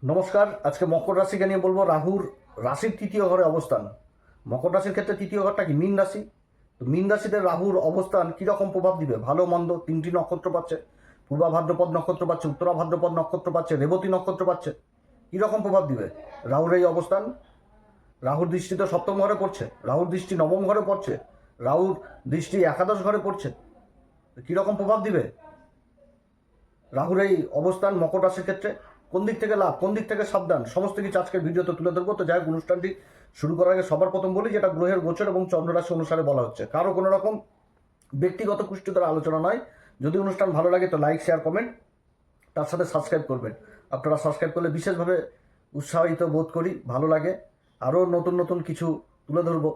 নমস্কার। আজকে মকর রাশিকে নিয়ে বলবো। রাহুর রাশির তৃতীয় ঘরে অবস্থান। মকর রাশির ক্ষেত্রে তৃতীয় ঘরটা কি? মীন রাশি। তো মীন রাশিতে রাহুর অবস্থান কীরকম প্রভাব দিবে? ভালো মন্দ তিনটি নক্ষত্র পাচ্ছে। পূর্বা ভাদ্রপদ নক্ষত্র পাচ্ছে, উত্তরা ভাদ্রপদ নক্ষত্র পাচ্ছে, রেবতী নক্ষত্র পাচ্ছে। কীরকম প্রভাব দিবে রাহুর এই অবস্থান? রাহুর দৃষ্টি তো সপ্তম ঘরে পড়ছে, রাহুর দৃষ্টি নবম ঘরে পড়ছে, রাহুর দৃষ্টি একাদশ ঘরে পড়ছে। কীরকম প্রভাব দিবে রাহুর এই অবস্থান মকর রাশির ক্ষেত্রে? কোন দিক থেকে লাভ, কোন দিক থেকে সাবধান, সমস্ত কিছু আজকের ভিডিওতে তুলে ধরবো। তো যাই হোক, অনুষ্ঠানটি শুরু করার আগে সবার প্রথম বলি যেটা গ্রহের গোচর এবং চন্দ্ররাশি অনুসারে বলা হচ্ছে, কারো কোনো রকম ব্যক্তিগত পুষ্টিকর আলোচনা নয়। যদি অনুষ্ঠান ভালো লাগে তো লাইক, শেয়ার, কমেন্ট, তার সাথে সাবস্ক্রাইব করবেন। আপনারা সাবস্ক্রাইব করলে বিশেষভাবে উৎসাহিত বোধ করি, ভালো লাগে, আরও নতুন নতুন কিছু তুলে ধরবো।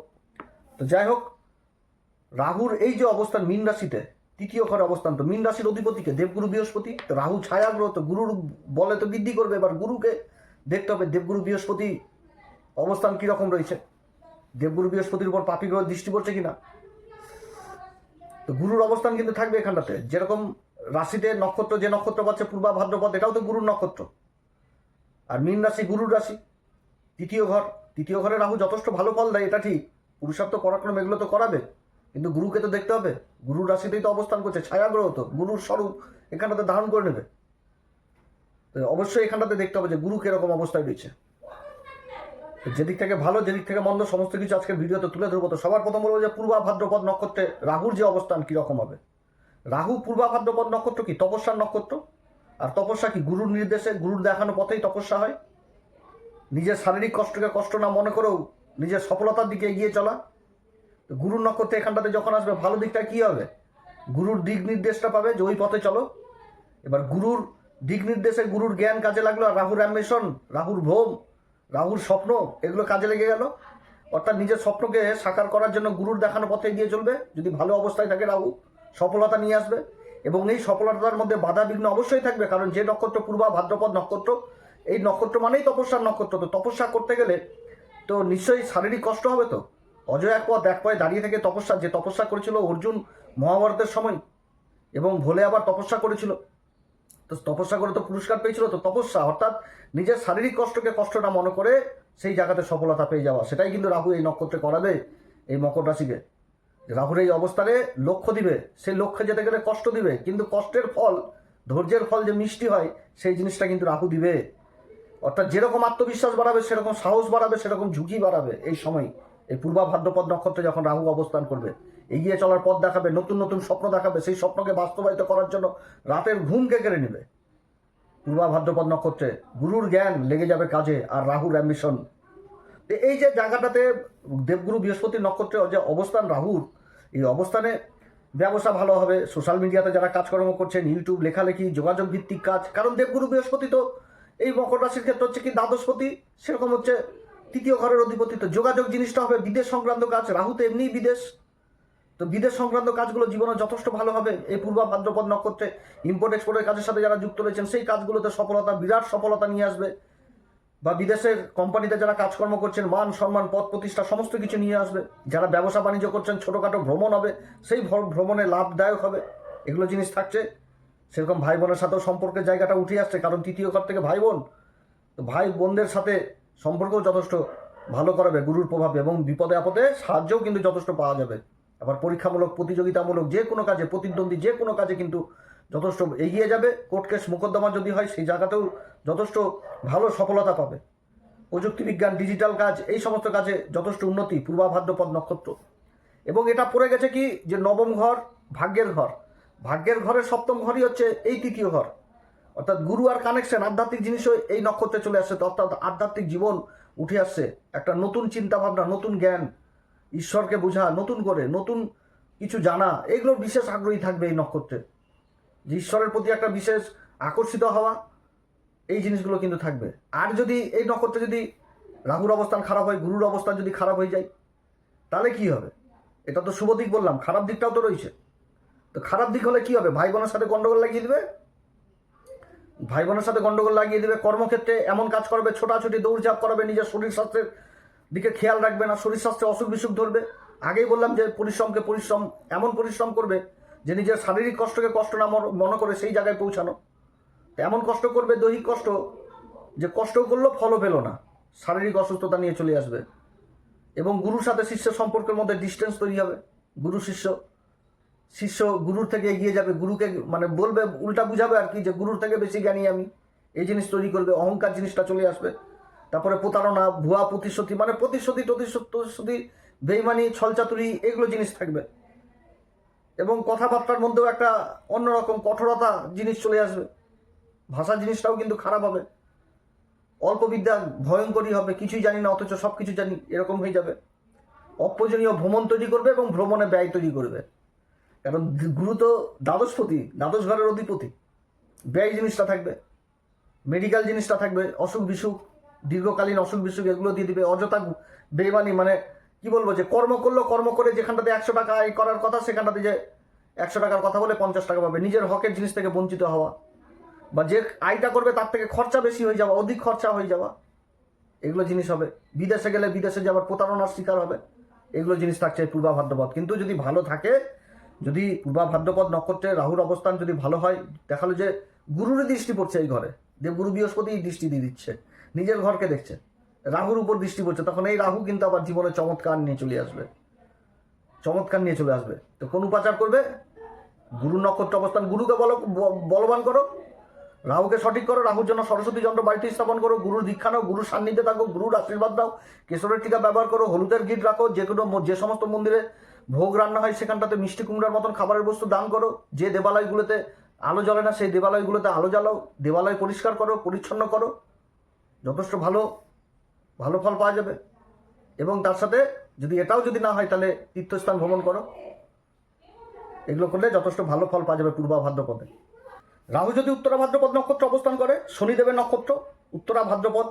তো যাই হোক, রাহুর এই যে অবস্থান মীন রাশিতে তৃতীয় ঘরে অবস্থান, তো মীন রাশির অধিপতিকে দেবগুরু বৃহস্পতি। তো রাহু ছায়া গ্রহ, তো গুরুর বলে তো বৃদ্ধি করবে। এবার গুরুকে দেখতে হবে দেবগুরু বৃহস্পতি অবস্থান কীরকম রয়েছে, দেবগুরু বৃহস্পতির উপর পাপী গ্রহ দৃষ্টি পড়ছে কিনা। তো গুরুর অবস্থান কিন্তু থাকবে এখানটাতে। যেরকম রাশিতে নক্ষত্র, যে নক্ষত্র পাচ্ছে পূর্বা ভাদ্রপদ, এটাও তো গুরুর নক্ষত্র। আর মীন রাশি গুরুর রাশি, তৃতীয় ঘর। তৃতীয় ঘরে রাহু যথেষ্ট ভালো ফল দেয়, এটা ঠিক। পুরুষার্থ পরাক্রম এগুলো তো করাবে, কিন্তু গুরুকে তো দেখতে হবে। গুরুর রাশিতেই তো অবস্থান করছে, ছায়াগ্রহ, তো গুরুর স্বরূপ এখানটাতে ধারণ করে নেবে। তো অবশ্যই এখানটাতে দেখতে হবে যে গুরু কিরকম অবস্থায় রয়েছে। যেদিক থেকে ভালো, যেদিক থেকে মন্দ, সমস্ত কিছু আজকের ভিডিওতে তুলে ধরবো। তো সবার প্রথম বলবো যে পূর্বা ভাদ্রপদ নক্ষত্রে রাহুর যে অবস্থান কীরকম হবে। রাহু পূর্বা ভাদ্রপদ নক্ষত্র কি? তপস্যার নক্ষত্র। আর তপস্যা কি? গুরুর নির্দেশে, গুরুর দেখানো পথেই তপস্যা হয়। নিজের শারীরিক কষ্টকে কষ্ট না মনে করেও নিজের সফলতার দিকে এগিয়ে চলা। গুরুর নক্ষত্রে এখানটাতে যখন আসবে, ভালো দিকটা কী হবে? গুরুর দিক নির্দেশটা পাবে যে ওই পথে চলো। এবার গুরুর দিক নির্দেশে গুরুর জ্ঞান কাজে লাগলো, আর রাহুর অ্যাম্বিশন, রাহুর ভোগ, রাহুর স্বপ্ন, এগুলো কাজে লেগে গেল। অর্থাৎ নিজের স্বপ্নকে সাকার করার জন্য গুরুর দেখানো পথে এগিয়ে চলবে। যদি ভালো অবস্থায় থাকে রাহু, সফলতা নিয়ে আসবে। এবং এই সফলতার মধ্যে বাধা বিঘ্ন অবশ্যই থাকবে, কারণ যে নক্ষত্র পূর্বা ভাদ্রপদ নক্ষত্র, এই নক্ষত্র মানেই তপস্যার নক্ষত্র। তো তপস্যা করতে গেলে তো নিশ্চয়ই শারীরিক কষ্ট হবে। তো অজয় এক পথ এক পায়ে দাঁড়িয়ে থেকে তপস্যা, যে তপস্যা করেছিল অর্জুন মহাভারতের সময়, এবং ভোলে আবার তপস্যা করেছিল, তো তপস্যা করে তো পুরস্কার পেয়েছিল। তো তপস্যা অর্থাৎ নিজের শারীরিক কষ্টকে কষ্ট না মনে করে সেই জায়গাতে সফলতা পেয়ে যাওয়া, সেটাই কিন্তু রাহু এই নক্ষত্রে করাবে এই মকর রাশিকে। রাহুর এই অবস্থানে লক্ষ্য দিবে, সেই লক্ষ্যে যেতে গেলে কষ্ট দিবে, কিন্তু কষ্টের ফল, ধৈর্যের ফল যে মিষ্টি হয়, সেই জিনিসটা কিন্তু রাহু দিবে। অর্থাৎ যেরকম আত্মবিশ্বাস বাড়াবে, সেরকম সাহস বাড়াবে, সেরকম ঝুঁকি বাড়াবে। এই সময় এই পূর্বা ভাদ্রপদ নক্ষত্রে যখন রাহু অবস্থান করবে, এগিয়ে চলার পথ দেখাবে, নতুন নতুন স্বপ্ন দেখাবে, সেই স্বপ্নকে বাস্তবায়িত করার জন্য রাতের ঘুমকে কেড়ে নেবে। পূর্বা ভাদ্রপদ নক্ষত্রে গুরুর জ্ঞান লেগে যাবে কাজে, আর রাহুর অ্যাম্বিশন। এই যে জায়গাটাতে দেবগুরু বৃহস্পতি নক্ষত্রে যে অবস্থান রাহুর, এই অবস্থানে ব্যবসা ভালো হবে। সোশ্যাল মিডিয়াতে যারা কাজকর্ম করছেন, ইউটিউব, লেখালেখি, যোগাযোগ ভিত্তিক কাজ, কারণ দেবগুরু বৃহস্পতি তো এই মকর রাশির ক্ষেত্রে হচ্ছে কি দ্বাদশপতি, সেরকম হচ্ছে তৃতীয় ঘরের অধিপতি। তো যোগাযোগ জিনিসটা হবে বিদেশ সংক্রান্ত কাজ, রাহু তো এমনিই বিদেশ। তো বিদেশ সংক্রান্ত কাজগুলো জীবনে যথেষ্ট ভালো হবে এই পূর্বা ভাদ্রপদ নক্ষত্রে। ইম্পোর্ট এক্সপোর্টের কাজের সাথে যারা যুক্ত রয়েছেন, সেই কাজগুলোতে সফলতা, বিরাট সফলতা নিয়ে আসবে। বা বিদেশের কোম্পানিতে যারা কাজকর্ম করছেন, মান সম্মান, পদ প্রতিষ্ঠা, সমস্ত কিছু নিয়ে আসবে। যারা ব্যবসা বাণিজ্য করছেন, ছোটোখাটো ভ্রমণ হবে, সেই ভ্রমণে লাভদায়ক হবে। এগুলো জিনিস থাকছে। সেরকম ভাই বোনের সাথেও সম্পর্কের জায়গাটা উঠে আসছে, কারণ তৃতীয় ঘর থেকে ভাই বোন, তো ভাই বোনদের সাথে সম্পর্কও যথেষ্ট ভালো করাবে গুরুর প্রভাবে, এবং বিপদে আপদে সাহায্যও কিন্তু যথেষ্ট পাওয়া যাবে। আবার পরীক্ষামূলক, প্রতিযোগিতামূলক যে কোনো কাজে, প্রতিদ্বন্দ্বী যে কোনো কাজে কিন্তু যথেষ্ট এগিয়ে যাবে। কোর্ট কেস মোকদ্দমা যদি হয়, সেই জায়গাতেও যথেষ্ট ভালো সফলতা পাবে। প্রযুক্তি বিজ্ঞান, ডিজিটাল কাজ, এই সমস্ত কাজে যথেষ্ট উন্নতি পূর্বা ভাদ্রপদ নক্ষত্র। এবং এটা পড়ে গেছে কি, যে নবম ঘর ভাগ্যের ঘর, ভাগ্যের ঘরের সপ্তম ঘরই হচ্ছে এই তৃতীয় ঘর। অর্থাৎ গুরু আর কানেকশন, আধ্যাত্মিক জিনিসও এই নক্ষত্রে চলে আসছে। তো অর্থাৎ আধ্যাত্মিক জীবন উঠে আসছে, একটা নতুন চিন্তাভাবনা, নতুন জ্ঞান, ঈশ্বরকে বোঝা, নতুন করে নতুন কিছু জানা, এগুলোর বিশেষ আগ্রহী থাকবে এই নক্ষত্রে। যে ঈশ্বরের প্রতি একটা বিশেষ আকর্ষিত হওয়া, এই জিনিসগুলো কিন্তু থাকবে। আর যদি এই নক্ষত্রে যদি রাহুর অবস্থান খারাপ হয়, গুরুর অবস্থান যদি খারাপ হয়ে যায়, তাহলে কি হবে? এটা তো শুভ দিক বললাম, খারাপ দিকটাও তো রয়েছে। তো খারাপ দিক হলে কি হবে? ভাই বোনের সাথে গন্ডগোল লাগিয়ে দেবে, ভাই বোনের সাথে গন্ডগোল লাগিয়ে দেবে। কর্মক্ষেত্রে এমন কাজ করবে, ছোটাছুটি দৌড়ঝাঁপ করাবে, নিজের শরীর স্বাস্থ্যের দিকে খেয়াল রাখবে না, শরীর স্বাস্থ্যে অসুখ বিসুখ ধরবে। আগেই বললাম যে পরিশ্রমকে পরিশ্রম, এমন পরিশ্রম করবে যে নিজের শারীরিক কষ্টকে কষ্ট না মনে করে সেই জায়গায় পৌঁছানো। এমন কষ্ট করবে, দৈহিক কষ্ট, যে কষ্ট করলো ফলও পেল না, শারীরিক অসুস্থতা নিয়ে চলে আসবে। এবং গুরুর সাথে শিষ্যের সম্পর্কের মধ্যে ডিস্টেন্স তৈরি হবে। গুরু শিষ্য, শিষ্য গুরুর থেকে এগিয়ে যাবে, গুরুকে মানে বলবে, উল্টা বুঝাবে আর কি, যে গুরুর থেকে বেশি জ্ঞানী আমি, এই জিনিস তৈরি করবে, অহংকার জিনিসটা চলে আসবে। তারপরে প্রতারণা, ভুয়া প্রতিশ্রুতি, মানে প্রতিশ্রুতি, বেইমানি, ছলচাতুরি, এগুলো জিনিস থাকবে। এবং কথাবার্তার মধ্যেও একটা অন্যরকম কঠোরতা জিনিস চলে আসবে। ভাষা জিনিসটাও কিন্তু খারাপ হবে। অল্প বিদ্যা ভয়ঙ্করী হবে, কিছুই জানি না অথচ সব কিছু জানি, এরকম হয়ে যাবে। অপ্রয়োজনীয় ভ্রমণ তৈরি করবে এবং ভ্রমণে ব্যয় তৈরি করবে। কারণ গুরু তো দ্বাদশপতি, দ্বাদশ ঘরের অধিপতি। ব্যয় জিনিসটা থাকবে, মেডিকেল জিনিসটা থাকবে, অসুখ বিসুখ, দীর্ঘকালীন অসুখ বিসুখ, এগুলো দিয়ে দিবে। অযথা বেইমানি, মানে কি বলবো, যে কর্ম করলো, কর্ম করে যেখানটাতে 100 টাকা আয় করার কথা সেখানটাতে যে 100 টাকার কথা বলে 50 টাকা পাবে, নিজের হকের জিনিস থেকে বঞ্চিত হওয়া, বা যে আয়টা করবে তার থেকে খরচা বেশি হয়ে যাওয়া, অধিক খরচা হয়ে যাওয়া, এগুলো জিনিস হবে। বিদেশে গেলে বিদেশে যাবার প্রতারণার শিকার হবে, এগুলো জিনিস থাকছে পূর্বা ভাদ্রপদ। কিন্তু যদি ভালো থাকে, যদি পূর্বা ভাদ্রপদ নক্ষত্রে রাহুর অবস্থান যদি ভালো হয়, দেখালো যে গুরুরই দৃষ্টি পড়ছে এই ঘরে, দেবগুরু বৃহস্পতি দৃষ্টি দিয়ে দিচ্ছে, নিজের ঘরকে দেখছে, রাহুর উপর দৃষ্টি পড়ছে, তখন এই রাহু কিন্তু আবার জীবনে চমৎকার নিয়ে চলে আসবে, চমৎকার নিয়ে চলে আসবে। তো কোন উপাচার করবে? গুরু নক্ষত্র অবস্থান, গুরুকে বলবান করো, রাহুকে সঠিক করো, রাহুর জন্য সরস্বতী যন্ত্র বাড়িতে স্থাপন করো, গুরুর দীক্ষা নাও, গুরুর সান্নিধ্যে থাকো, গুরুর আশীর্বাদ দাও, কেশরের টিকা ব্যবহার করো, হলুদের গিট রাখো, যে সমস্ত মন্দিরে ভোগ রান্না হয় সেখানটাতে মিষ্টি কুমড়ার মতন খাবারের বস্তু দান করো, যে দেবালয়গুলোতে আলো জ্বলে না সেই দেবালয়গুলোতে আলো জ্বালাও, দেবালয় পরিষ্কার করো, পরিচ্ছন্ন করো, যথেষ্ট ভালো ভালো ফল পাওয়া যাবে। এবং তার সাথে যদি এটাও যদি না হয় তাহলে তীর্থস্থান ভ্রমণ করো, এগুলো করলে যথেষ্ট ভালো ফল পাওয়া যাবে পূর্বা ভাদ্রপদে। রাহু যদি উত্তরা ভাদ্রপদ নক্ষত্র অবস্থান করে, শনিদেবের নক্ষত্র উত্তরা ভাদ্রপদ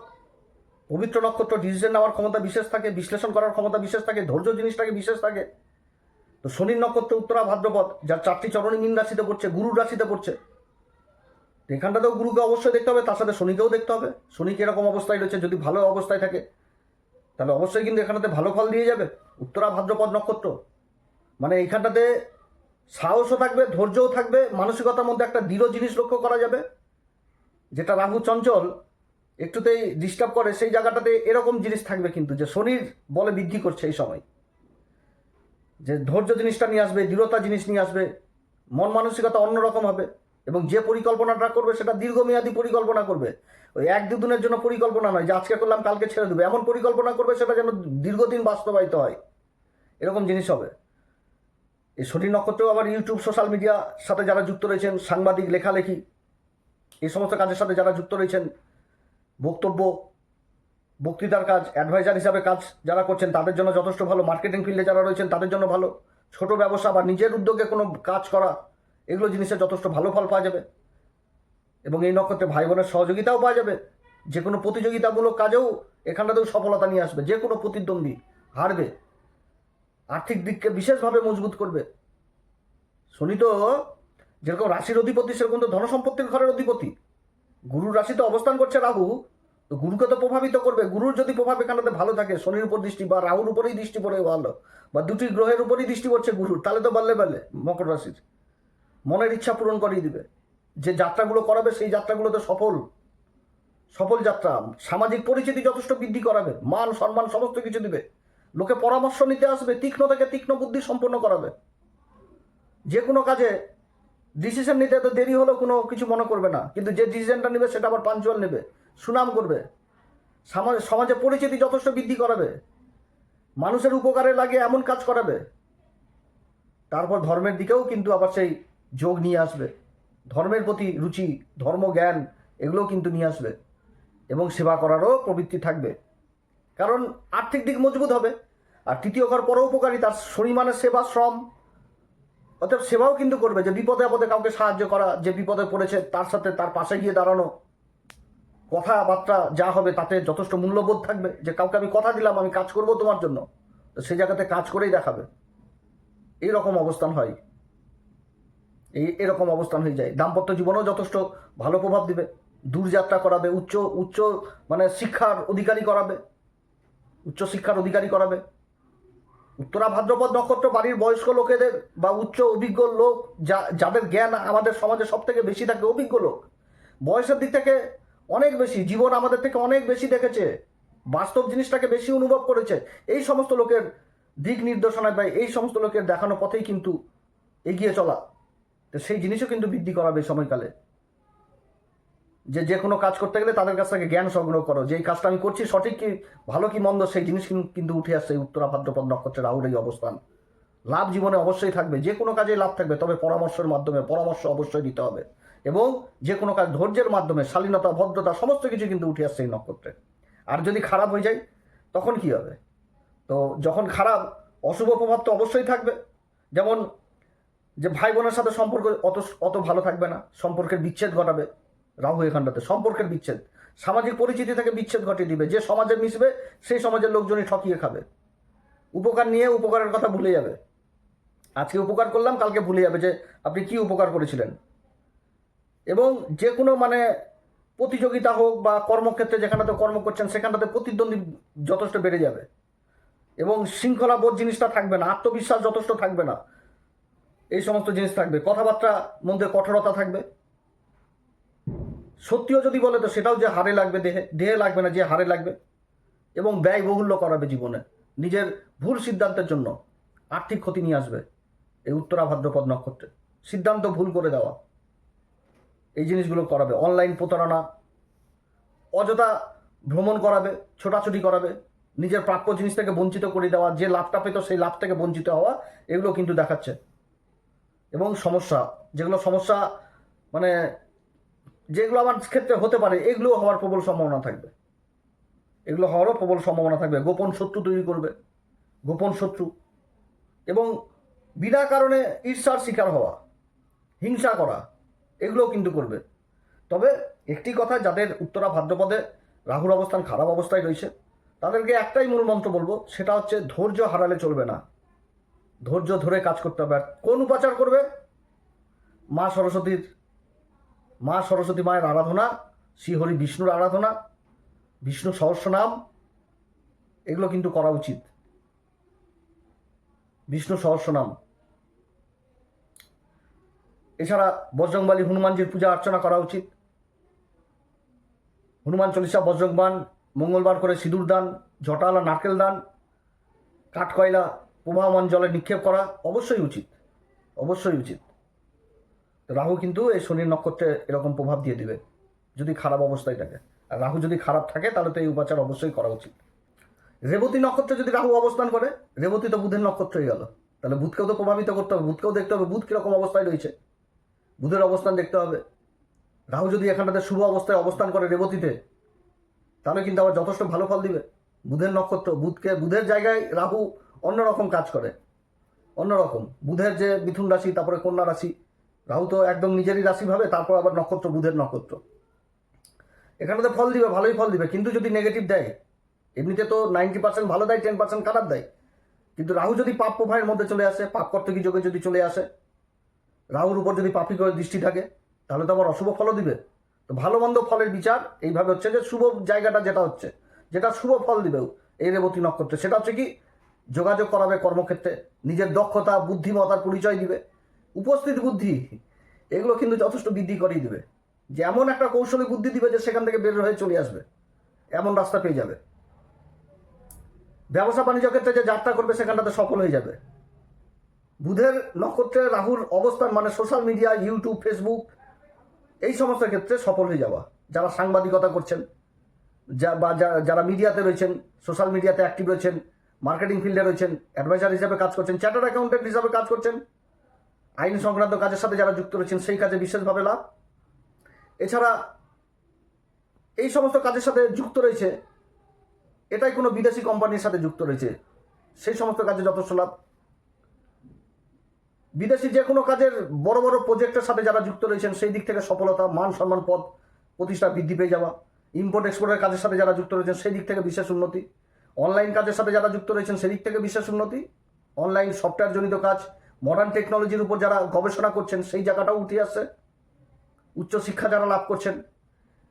পবিত্র নক্ষত্র, ডিসিশন নেওয়ার ক্ষমতা বিশেষ থাকে, বিশ্লেষণ করার ক্ষমতা বিশেষ থাকে, ধৈর্য জিনিসটাকে বিশেষ থাকে। তো শনির নক্ষত্র উত্তরা ভাদ্রপদ, যার 4টি চরণী মীন রাশিতে পড়ছে, গুরুর রাশিতে পড়ছে, এখানটাতেও গুরুকে অবশ্যই দেখতে হবে, তার সাথে শনিকেও দেখতে হবে। শনি কিরকম অবস্থায় রয়েছে, যদি ভালো অবস্থায় থাকে তাহলে অবশ্যই কিন্তু এখানটাতে ভালো ফল দিয়ে যাবে। উত্তরা ভাদ্রপদ নক্ষত্র মানে এইখানটাতে সাহসও থাকবে, ধৈর্যও থাকবে, মানসিকতার মধ্যে একটা দৃঢ় জিনিস লক্ষ্য করা যাবে। যেটা রাহু চঞ্চল একটুতেই ডিস্টার্ব করে, সেই জায়গাটাতে এরকম জিনিস থাকবে, কিন্তু যে শনির বলে বৃদ্ধি করছে এই সময়, যে ধৈর্য জিনিসটা নিয়ে আসবে, দৃঢ়তা জিনিস নিয়ে আসবে, মন মানসিকতা অন্যরকম হবে। এবং যে পরিকল্পনাটা করবে সেটা দীর্ঘমেয়াদী পরিকল্পনা করবে, ওই 1-2 দিনের জন্য পরিকল্পনা নয়, যে আজকে করলাম কালকে ছেড়ে দেবে, এমন পরিকল্পনা করবে সেটা যেন দীর্ঘদিন বাস্তবায়িত হয়, এরকম জিনিস হবে। এই শনি নক্ষত্রেও আবার ইউটিউব, সোশ্যাল মিডিয়ার সাথে যারা যুক্ত রয়েছেন, সাংবাদিক, লেখালেখি, এই সমস্ত কাজের সাথে যারা যুক্ত রয়েছেন, বক্তব্য, বক্তৃতার কাজ, অ্যাডভাইজার হিসাবে কাজ যারা করছেন তাদের জন্য যথেষ্ট ভালো। মার্কেটিং ফিল্ডে যারা রয়েছেন তাদের জন্য ভালো। ছোট ব্যবসা বা নিজের উদ্যোগে কোনো কাজ করা, এগুলো জিনিসে যথেষ্ট ভালো ফল পাওয়া যাবে। এবং এই নক্ষত্রে ভাই বোনের সহযোগিতাও পাওয়া যাবে। যে কোনো প্রতিযোগিতামূলক কাজেও এখানটাতেও সফলতা নিয়ে আসবে। যে কোনো প্রতিদ্বন্দ্বী হারবে, আর্থিক দিককে বিশেষভাবে মজবুত করবে। শনি তো যেরকম রাশির অধিপতি, সেরকম তো ধনসম্পত্তির ঘরের অধিপতি। গুরুর রাশিতে অবস্থান করছে রাহু, তো গুরুকে তো প্রভাবিত করবে। গুরুর যদি প্রভাব এখানটাতে ভালো থাকে, শনির উপর দৃষ্টি বা রাহুর উপরেই দৃষ্টি পড়ে ভালো, বা দুটি গ্রহের উপরেই দৃষ্টি পড়ছে গুরুর, তাহলে তো বাল্লে বাল্লে মকর রাশির মনের ইচ্ছা পূরণ করিয়ে দিবে। যে যাত্রাগুলো করাবে সেই যাত্রাগুলোতে সফল যাত্রা, সামাজিক পরিচিতি যথেষ্ট বৃদ্ধি করাবে, মান সম্মান সমস্ত কিছু দিবে, লোকে পরামর্শ নিতে আসবে, তীক্ষ্ণ থেকে তীক্ষ্ণ বুদ্ধি সম্পন্ন করাবে। যে কোনো কাজে ডিসিশন নিতে তো দেরি হলেও কোনো কিছু মনে করবে না, কিন্তু যে ডিসিশনটা নেবে সেটা আবার পাঞ্চুয়াল নেবে, সুনাম করবে, সমাজে পরিচিতি যথেষ্ট বৃদ্ধি করাবে, মানুষের উপকারে লাগে এমন কাজ করাবে। তারপর ধর্মের দিকেও কিন্তু আবার সেই যোগ নিয়ে আসবে, ধর্মের প্রতি রুচি, ধর্মজ্ঞান, এগুলোও কিন্তু নিয়ে আসবে। এবং সেবা করারও প্রবৃত্তি থাকবে, কারণ আর্থিক দিক মজবুত হবে। আর তৃতীয় ঘর পরোপকারিতা, শনি মানে সেবা, শ্রম, অতএব সেবাও কিন্তু করবে। যে বিপদে আপদে কাউকে সাহায্য করা, যে বিপদে পড়েছে তার সাথে তার পাশে গিয়ে দাঁড়ানো, কথাবার্তা যা হবে তাতে যথেষ্ট মূল্যবোধ থাকবে, যে কাউকে আমি কথা দিলাম আমি কাজ করব তোমার জন্য, তো সেই জায়গাতে কাজ করেই দেখাবে। এইরকম অবস্থান হয়, এরকম অবস্থান হয়ে যায়। দাম্পত্য জীবনেও যথেষ্ট ভালো প্রভাব দিবে, দূরযাত্রা করাবে, উচ্চ মানে শিক্ষার অধিকারী করাবে, উচ্চ শিক্ষার অধিকারী করাবে। উত্তরা ভাদ্রপদ নক্ষত্র বাড়ির বয়স্ক লোকেদের বা উচ্চ অভিজ্ঞ লোক, যাদের জ্ঞান আমাদের সমাজে সব থেকে বেশি থাকে, অভিজ্ঞ লোক, বয়সের দিক থেকে অনেক বেশি, জীবন আমাদের থেকে অনেক বেশি দেখেছে, বাস্তব জিনিসটাকে বেশি অনুভব করেছে। এই সমস্ত লোকের দিক নির্দেশনায় বা এই সমস্ত লোকের দেখানো পথেই কিন্তু এগিয়ে চলা। তো সেই জিনিসও কিন্তু বৃদ্ধি করাবে সময়কালে, যে কোনো কাজ করতে গেলে তাদের কাছ থেকে জ্ঞান সংগ্রহ করো, যে এই কাজটা আমি করছি সঠিক কি ভালো কি মন্দ, সেই জিনিস কিন্তু উঠে আসছে এই উত্তরা ভাদ্রপদ নক্ষত্রের রাহুর এই অবস্থান। লাভ জীবনে অবশ্যই থাকবে, যে কোনো কাজে লাভ থাকবে, তবে পরামর্শের মাধ্যমে পরামর্শ অবশ্যই দিতে হবে। এবং যে কোনো কাজ ধৈর্যের মাধ্যমে, শালীনতা, ভদ্রতা সমস্ত কিছু কিন্তু উঠে আসছে এই নক্ষত্রে। আর যদি খারাপ হয়ে যায় তখন কি হবে? তো যখন খারাপ, অশুভ প্রভাব তো অবশ্যই থাকবে। যেমন যে ভাই বোনের সাথে সম্পর্ক অত ভালো থাকবে না, সম্পর্কের বিচ্ছেদ ঘটাবে রাহু এখানটাতে, সম্পর্কের বিচ্ছেদ, সামাজিক পরিচিতি থেকে বিচ্ছেদ ঘটিয়ে দিবে। যে সমাজে মিশবে সেই সমাজের লোকজনই ঠকিয়ে খাবে। উপকার নিয়ে উপকারের কথা ভুলে যাবে, আজকে উপকার করলাম কালকে ভুলে যাবে যে আপনি কি উপকার করেছিলেন। এবং যে কোনো প্রতিযোগিতা হোক বা কর্মক্ষেত্রে যেখানটাতে কর্ম করছেন সেখানটাতে প্রতিদ্বন্দ্বী যথেষ্ট বেড়ে যাবে এবং শৃঙ্খলাবোধ জিনিসটা থাকবে না, আত্মবিশ্বাস যথেষ্ট থাকবে না, এই সমস্ত জিনিস থাকবে। কথাবার্তার মধ্যে কঠোরতা থাকবে। সত্যিও যদি বলে তো সেটাও যে হারে লাগবে, দেহে লাগবে না, যে হারে লাগবে। এবং ব্যয়বহুল্য করাবে জীবনে, নিজের ভুল সিদ্ধান্তের জন্য আর্থিক ক্ষতি নিয়ে আসবে এই উত্তরা ভাদ্রপদ নক্ষত্রে। সিদ্ধান্ত ভুল করে দেওয়া, এই জিনিসগুলো করাবে। অনলাইন প্রতারণা, অযথা ভ্রমণ করাবে, ছোটাছুটি করাবে, নিজের প্রাপ্য জিনিস থেকে বঞ্চিত করে দেওয়া, যে লাভটা পেত সেই লাভ থেকে বঞ্চিত হওয়া, এগুলো কিন্তু দেখাচ্ছে। এবং সমস্যা, যেগুলো সমস্যা যেগুলো আমার ক্ষেত্রে হতে পারে, এগুলো হওয়ার প্রবল সম্ভাবনা থাকবে, এগুলো হওয়ারও প্রবল সম্ভাবনা থাকবে। গোপন শত্রু তৈরি করবে, গোপন শত্রু, এবং বিনা কারণে ঈর্ষার শিকার হওয়া, হিংসা করা, এগুলোও কিন্তু করবে। তবে একটি কথা, যাদের উত্তরা ভাদ্রপদে রাহুর অবস্থান খারাপ অবস্থায় রয়েছে তাদেরকে একটাই মূল মন্ত্র বলবো, সেটা হচ্ছে ধৈর্য হারালে চলবে না, ধৈর্য ধরে কাজ করতে হবে। আর কোন উপাচার করবে? মা সরস্বতী মায়ের আরাধনা, শ্রীহরি বিষ্ণুর আরাধনা, বিষ্ণু সহস্রনাম, এগুলো কিন্তু করা উচিত। বিষ্ণু সহস্রনাম, এছাড়া বজরংবলী হনুমানজির পূজা অর্চনা করা উচিত। হনুমান চল্লিশা, বজরংবাণ, মঙ্গলবার করে সিঁদুর দান, জটালা নারকেল দান, কাঠকয়লা প্রবাহমান জলে নিক্ষেপ করা অবশ্যই উচিত, অবশ্যই উচিত। রাহু কিন্তু এই শনির নক্ষত্রে এরকম প্রভাব দিয়ে দিবে যদি খারাপ অবস্থায় থাকে। আর রাহু যদি খারাপ থাকে তাহলে তো এই উপাচার অবশ্যই করা উচিত। রেবতী নক্ষত্রে যদি রাহু অবস্থান করে, রেবতী তো বুধের নক্ষত্র হয়ে গেল, তাহলে বুধকেও তো প্রভাবিত করতে হবে, বুধকেও দেখতে হবে বুধ কীরকম অবস্থায় রয়েছে, বুধের অবস্থান দেখতে হবে। রাহু যদি এখানটাতে শুভ অবস্থায় অবস্থান করে রেবতীতে, তাহলে কিন্তু আবার যথেষ্ট ভালো ফল দিবে। বুধের নক্ষত্র, বুধের জায়গায় রাহু অন্যরকম কাজ করে, অন্যরকম। বুধের যে মিথুন রাশি, তারপরে কন্যা রাশি, রাহু তো একদম নিজেরই রাশি ভাবে, তারপর আবার নক্ষত্র বুধের নক্ষত্র, এখানে তো ফল দিবে, ভালোই ফল দিবে। কিন্তু যদি নেগেটিভ দেয়, এমনিতে তো 90% ভালো দেয়, 10% খারাপ দেয়। কিন্তু রাহু যদি পাপ প্রভাবের মধ্যে চলে আসে, পাপ কর্তকী যোগে যদি চলে আসে, রাহুর উপর যদি পাপী করে দৃষ্টি থাকে, তাহলে তো আবার অশুভ ফলও দিবে। তো ভালো মন্দ ফলের বিচার এইভাবে হচ্ছে যে শুভ জায়গাটা যেটা শুভ ফল দিবে এই রেবতী নক্ষত্রে, সেটা হচ্ছে কি, যোগাযোগ করাবে কর্মক্ষেত্রে, নিজের দক্ষতা বুদ্ধিমত্তার পরিচয় দিবে, উপস্থিত বুদ্ধি, এগুলো কিন্তু যথেষ্ট বৃদ্ধি করেই দিবে। যে এমন একটা কৌশলী বুদ্ধি দিবে যে সেখান থেকে বের হয়ে চলে আসবে, এমন রাস্তা পেয়ে যাবে। ব্যবসা বাণিজ্য ক্ষেত্রে যে যাত্রা করবে সেখানটাতে সফল হয়ে যাবে। বুধের নক্ষত্রে রাহুর অবস্থান সোশ্যাল মিডিয়া, ইউটিউব, ফেসবুক, এই সমস্ত ক্ষেত্রে সফল হয়ে যাওয়া। যারা সাংবাদিকতা করছেন, যারা মিডিয়াতে রয়েছেন, সোশ্যাল মিডিয়াতে অ্যাক্টিভ রয়েছেন, মার্কেটিং ফিল্ডে রয়েছেন, অ্যাডভাইজার হিসাবে কাজ করছেন, চার্টার্ড অ্যাকাউন্টেন্ট হিসাবে কাজ করছেন, আইন সংক্রান্ত কাজের সাথে যারা যুক্ত রয়েছেন সেই কাজে বিশেষভাবে লাভ। এছাড়া এই সমস্ত কাজের সাথে যুক্ত রয়েছে, এটাই কোনো বিদেশি কোম্পানির সাথে যুক্ত রয়েছে, সেই সমস্ত কাজে যথেষ্ট লাভ। বিদেশি যে কোনো কাজের বড় বড় প্রজেক্টের সাথে যারা যুক্ত রয়েছেন সেই দিক থেকে সফলতা, মান সম্মান, পদ প্রতিষ্ঠা বৃদ্ধি পেয়ে যাওয়া। ইম্পোর্ট এক্সপোর্টের কাজের সাথে যারা যুক্ত রয়েছেন সেই দিক থেকে বিশেষ উন্নতি। অনলাইন কাজের সাথে যারা যুক্ত রয়েছেন সেই দিক থেকে বিশেষ উন্নতি। অনলাইন সফটওয়্যার জনিত কাজ, মডার্ন টেকনোলজির উপর যারা গবেষণা করছেন সেই জায়গাটাও উঠে আসছে। উচ্চশিক্ষা যারা লাভ করছেন,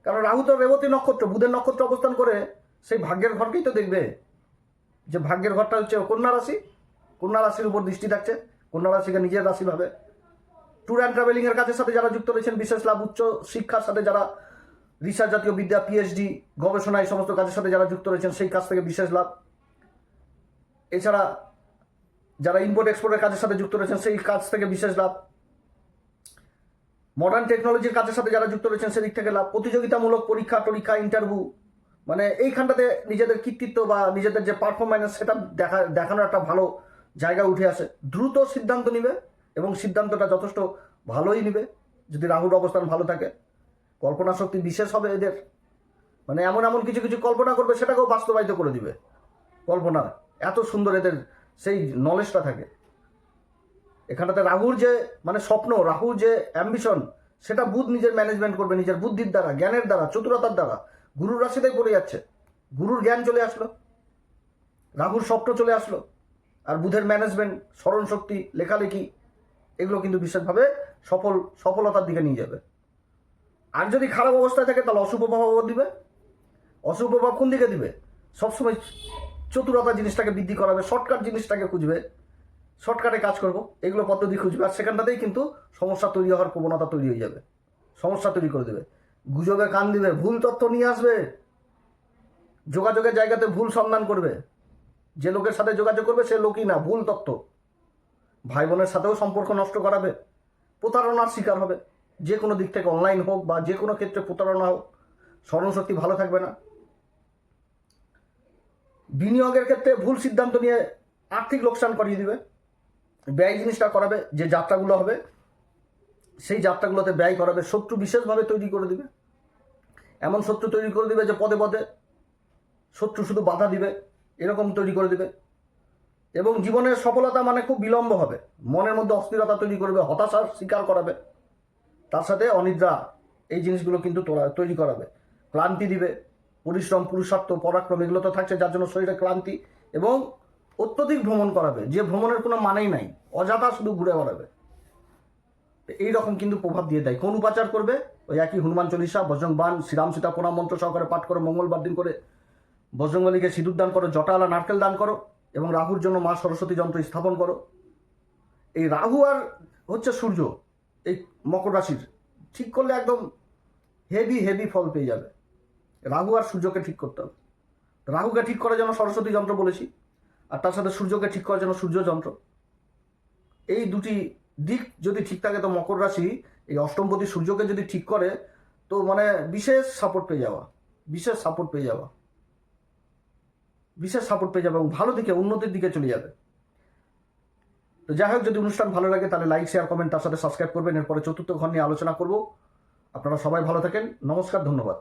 কারণ রাহু তো রেবতী নক্ষত্র, বুধের নক্ষত্র অবস্থান করে সেই ভাগ্যের ঘরকেই তো দেখবে, যে ভাগ্যের ঘরটা হচ্ছে কন্যা রাশি, কন্যা রাশির উপর দৃষ্টি থাকছে, কন্যা রাশিকে নিজের রাশি ভাবে। ট্যুর অ্যান্ড ট্রাভেলিংয়ের কাজের সাথে যারা যুক্ত রয়েছেন বিশেষ লাভ, উচ্চ শিক্ষার সাথে যারা রিসার্চ জাতীয় বিদ্যা, পিএইচডি, গবেষণা, এই সমস্ত কাজের সাথে যারা যুক্ত রয়েছেন সেই কাজ থেকে বিশেষ লাভ। এছাড়া যারা ইম্পোর্ট এক্সপোর্টের কাজের সাথে যুক্ত রয়েছেন সেই কাজ থেকে বিশেষ লাভ। মডার্ন টেকনোলজির কাজের সাথে যারা যুক্ত রয়েছেন সেদিক থেকে লাভ। প্রতিযোগিতামূলক পরীক্ষা, ইন্টারভিউ, মানে এইখানটাতে নিজেদের কৃতিত্ব বা নিজেদের যে পারফরম্যান্স সেটা দেখানোর একটা ভালো জায়গা উঠে আসে। দ্রুত সিদ্ধান্ত নিবে এবং সিদ্ধান্তটা যথেষ্ট ভালোই নিবে যদি রাহুর অবস্থান ভালো থাকে। কল্পনা শক্তি বিশেষ হবে এদের, মানে এমন এমন কিছু কিছু কল্পনা করবে সেটাকেও বাস্তবায়িত করে দিবে। কল্পনা এত সুন্দর এদের সেই নলেজটা থাকে। এখানটাতে রাহুর যে মানে স্বপ্ন, রাহুর যে অ্যাম্বিশন, সেটা বুধ নিজের ম্যানেজমেন্ট করবে নিজের বুদ্ধির দ্বারা, জ্ঞানের দ্বারা, চতুরতার দ্বারা। গুরুর রাশিতেই পড়ে যাচ্ছে, গুরুর জ্ঞান চলে আসলো, রাহুর স্বপ্ন চলে আসলো, আর বুধের ম্যানেজমেন্ট, স্মরণ শক্তি, লেখালেখি, এগুলো কিন্তু বিশেষভাবে সফলতার দিকে নিয়ে যাবে। আর যদি খারাপ অবস্থায় থাকে তাহলে অশুভ প্রভাব দিবে। অশুভ প্রভাব কোন দিকে দিবে? সবসময় চতুরতা জিনিসটাকে বৃদ্ধি করাবে, শর্টকাট জিনিসটাকে খুঁজবে, শর্টকাটে কাজ করব, এগুলো পদ্ধতি খুঁজবে। আর সেখানটাতেই কিন্তু সমস্যা তৈরি হওয়ার প্রবণতা তৈরি হয়ে যাবে, সমস্যা তৈরি করে দেবে, গুজবে কান দিবে, ভুল তথ্য নিয়ে আসবে, যোগাযোগের জায়গাতে ভুল সন্ধান করবে। যে লোকের সাথে যোগাযোগ করবে সে লোকই না, ভুল তথ্য। ভাই বোনের সাথেও সম্পর্ক নষ্ট করাবে, প্রতারণার শিকার হবে, যে কোনো দিক থেকে, অনলাইন হোক বা যে কোনো ক্ষেত্রে প্রতারণা হোক। স্মরণশক্তি ভালো থাকবে না। বিনিয়োগের ক্ষেত্রে ভুল সিদ্ধান্ত নিয়ে আর্থিক লোকসান করিয়ে দিবে, ব্যয় জিনিসটা করাবে। যে যাত্রাগুলো হবে সেই যাত্রাগুলোতে ব্যয় করাবে। শত্রু বিশেষভাবে তৈরি করে দিবে, এমন শত্রু তৈরি করে দিবে যে পদে পদে শত্রু শুধু বাধা দিবে, এরকম তৈরি করে দিবে। এবং জীবনের সফলতা মানে খুব বিলম্ব হবে, মনের মধ্যে অস্থিরতা তৈরি করবে, হতাশার শিকার করাবে, তার সাথে অনিদ্রা, এই জিনিসগুলো কিন্তু তৈরি করাবে। ক্লান্তি দিবে, পরিশ্রম, পুরুষার্থ, পরাক্রম, এগুলো তো থাকছে, যার জন্য শরীরে ক্লান্তি। এবং অত্যধিক ভ্রমণ করাবে, যে ভ্রমণের কোনো মানেই নাই, অযথা শুধু ঘুরে বেড়াবে। এইরকম কিন্তু প্রভাব দিয়ে দেয়। কোন উপাচার করবে? ওই একই হনুমান চল্লিশা, বজরংবান, শ্রীরাম সীতা প্রণাম মন্ত্র সহকারে পাঠ করো, মঙ্গলবার দিন করে বজরংবলীকে সিঁদুর দান করো, জটালা নারকেল দান করো, এবং রাহুর জন্য মা সরস্বতী যন্ত্র স্থাপন করো। এই রাহু আর হচ্ছে সূর্য, এই মকর রাশির ঠিক করলে একদম হেভি ফল পেয়ে যাবে। রাহু আর সূর্যকে ঠিক করতে হবে। রাহুকে ঠিক করার জন্য সরস্বতী যন্ত্র বলেছি, আর তার সাথে সূর্যকে ঠিক করার জন্য সূর্য যন্ত্র। এই দুটি দিক যদি ঠিক থাকে তো মকর রাশি এই অষ্টমপতি সূর্যকে যদি ঠিক করে তো মানে বিশেষ সাপোর্ট পেয়ে যাওয়া, বিশেষ সাপোর্ট পেয়ে যাওয়া এবং ভালো দিকে, উন্নতির দিকে চলে যাবে। তো যাই হোক, যদি অনুষ্ঠান ভালো লাগে তাহলে লাইক, শেয়ার, কমেন্ট, তার সাথে সাবস্ক্রাইব করবেন। এরপরে চতুর্থ ঘর নিয়ে আলোচনা করব। আপনারা সবাই ভালো থাকেন। নমস্কার, ধন্যবাদ।